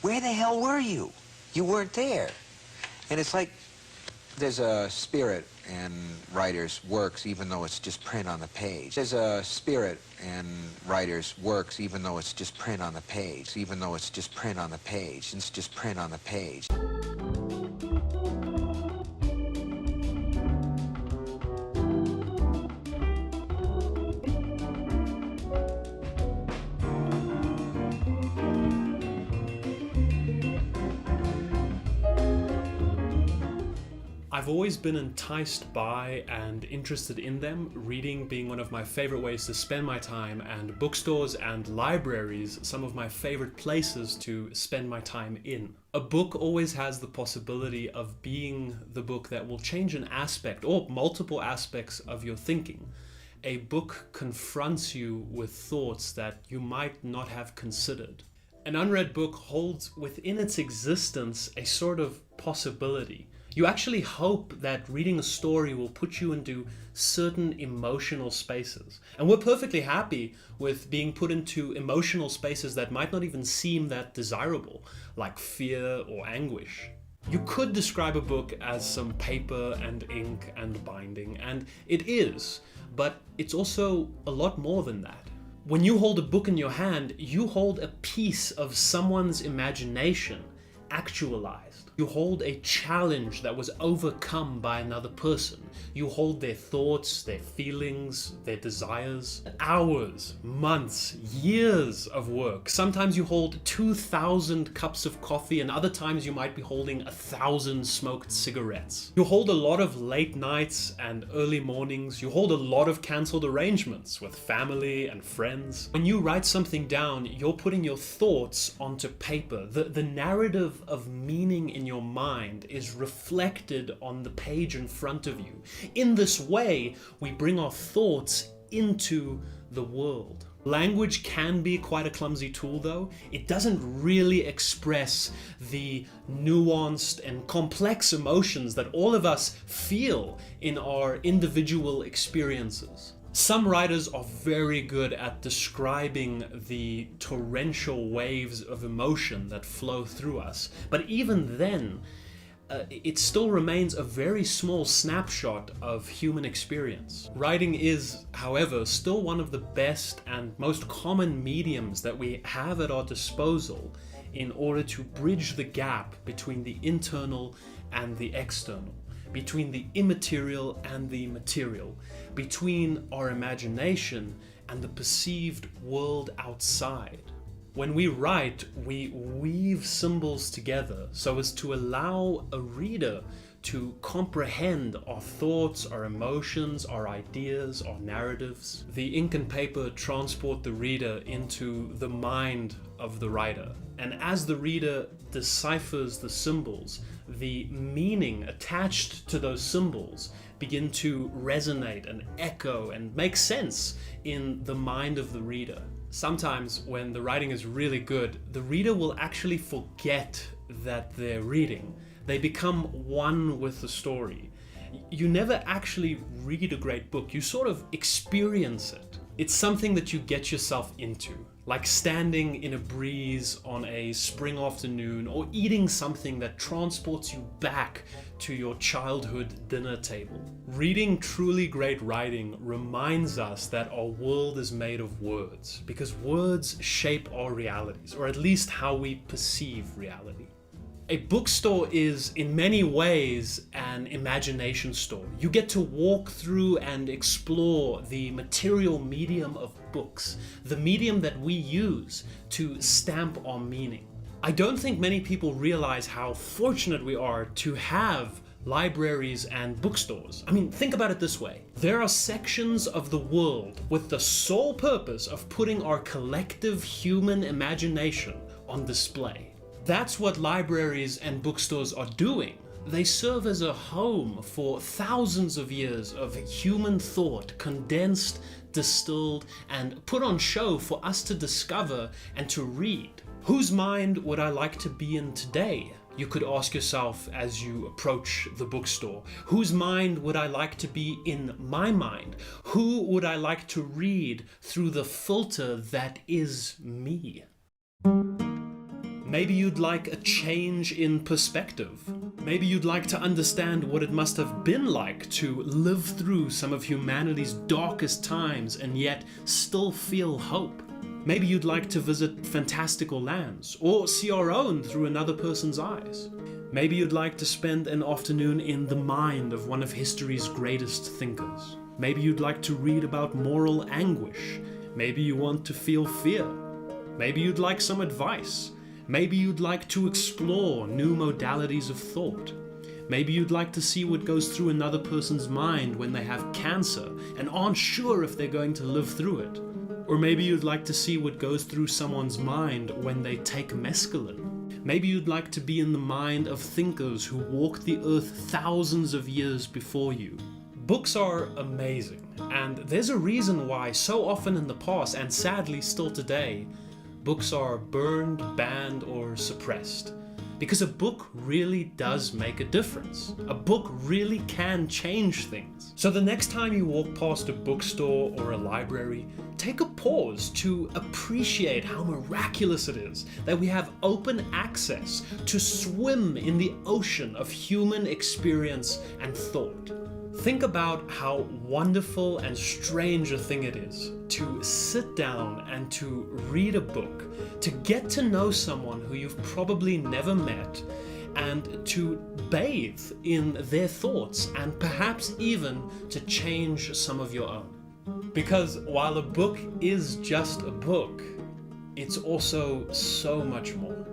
Where the hell were you? You weren't there. And it's like there's a spirit in writers' works even though it's just print on the page. There's a spirit in writers' works even though it's just print on the page. Even though it's just print on the page. It's just print on the page. I've always been enticed by and interested in them, reading being one of my favorite ways to spend my time, and bookstores and libraries some of my favorite places to spend my time in. A book always has the possibility of being the book that will change an aspect or multiple aspects of your thinking. A book confronts you with thoughts that you might not have considered. An unread book holds within its existence a sort of possibility. You actually hope that reading a story will put you into certain emotional spaces. And we're perfectly happy with being put into emotional spaces that might not even seem that desirable, like fear or anguish. You could describe a book as some paper and ink and binding, and it is, but it's also a lot more than that. When you hold a book in your hand, you hold a piece of someone's imagination actualized. You hold a challenge that was overcome by another person. You hold their thoughts, their feelings, their desires. Hours, months, years of work. Sometimes you hold 2,000 cups of coffee, and other times you might be holding 1,000 smoked cigarettes. You hold a lot of late nights and early mornings. You hold a lot of cancelled arrangements with family and friends. When you write something down, you're putting your thoughts onto paper. The narrative of meaning in your mind is reflected on the page in front of you. In this way, we bring our thoughts into the world. Language can be quite a clumsy tool though. It doesn't really express the nuanced and complex emotions that all of us feel in our individual experiences. Some writers are very good at describing the torrential waves of emotion that flow through us, but even then, it still remains a very small snapshot of human experience. Writing is, however, still one of the best and most common mediums that we have at our disposal in order to bridge the gap between the internal and the external, between the immaterial and the material, between our imagination and the perceived world outside. When we write, we weave symbols together so as to allow a reader to comprehend our thoughts, our emotions, our ideas, our narratives. The ink and paper transport the reader into the mind of the writer. And as the reader deciphers the symbols, the meaning attached to those symbols begin to resonate and echo and make sense in the mind of the reader. Sometimes when the writing is really good, the reader will actually forget that they're reading. They become one with the story. You never actually read a great book, you sort of experience it. It's something that you get yourself into, like standing in a breeze on a spring afternoon or eating something that transports you back to your childhood dinner table. Reading truly great writing reminds us that our world is made of words, because words shape our realities, or at least how we perceive reality. A bookstore is, in many ways, an imagination store. You get to walk through and explore the material medium of books, the medium that we use to stamp our meaning. I don't think many people realize how fortunate we are to have libraries and bookstores. I mean, think about it this way. There are sections of the world with the sole purpose of putting our collective human imagination on display. That's what libraries and bookstores are doing. They serve as a home for thousands of years of human thought, condensed, distilled, and put on show for us to discover and to read. Whose mind would I like to be in today? You could ask yourself as you approach the bookstore. Whose mind would I like to be in my mind? Who would I like to read through the filter that is me? Maybe you'd like a change in perspective. Maybe you'd like to understand what it must have been like to live through some of humanity's darkest times and yet still feel hope. Maybe you'd like to visit fantastical lands, or see our own through another person's eyes. Maybe you'd like to spend an afternoon in the mind of one of history's greatest thinkers. Maybe you'd like to read about moral anguish. Maybe you want to feel fear. Maybe you'd like some advice. Maybe you'd like to explore new modalities of thought. Maybe you'd like to see what goes through another person's mind when they have cancer and aren't sure if they're going to live through it. Or maybe you'd like to see what goes through someone's mind when they take mescaline. Maybe you'd like to be in the mind of thinkers who walked the earth thousands of years before you. Books are amazing, and there's a reason why so often in the past, and sadly still today, books are burned, banned, or suppressed. Because a book really does make a difference. A book really can change things. So the next time you walk past a bookstore or a library, take a pause to appreciate how miraculous it is that we have open access to swim in the ocean of human experience and thought. Think about how wonderful and strange a thing it is to sit down and to read a book, to get to know someone who you've probably never met, and to bathe in their thoughts and perhaps even to change some of your own. Because while a book is just a book, it's also so much more.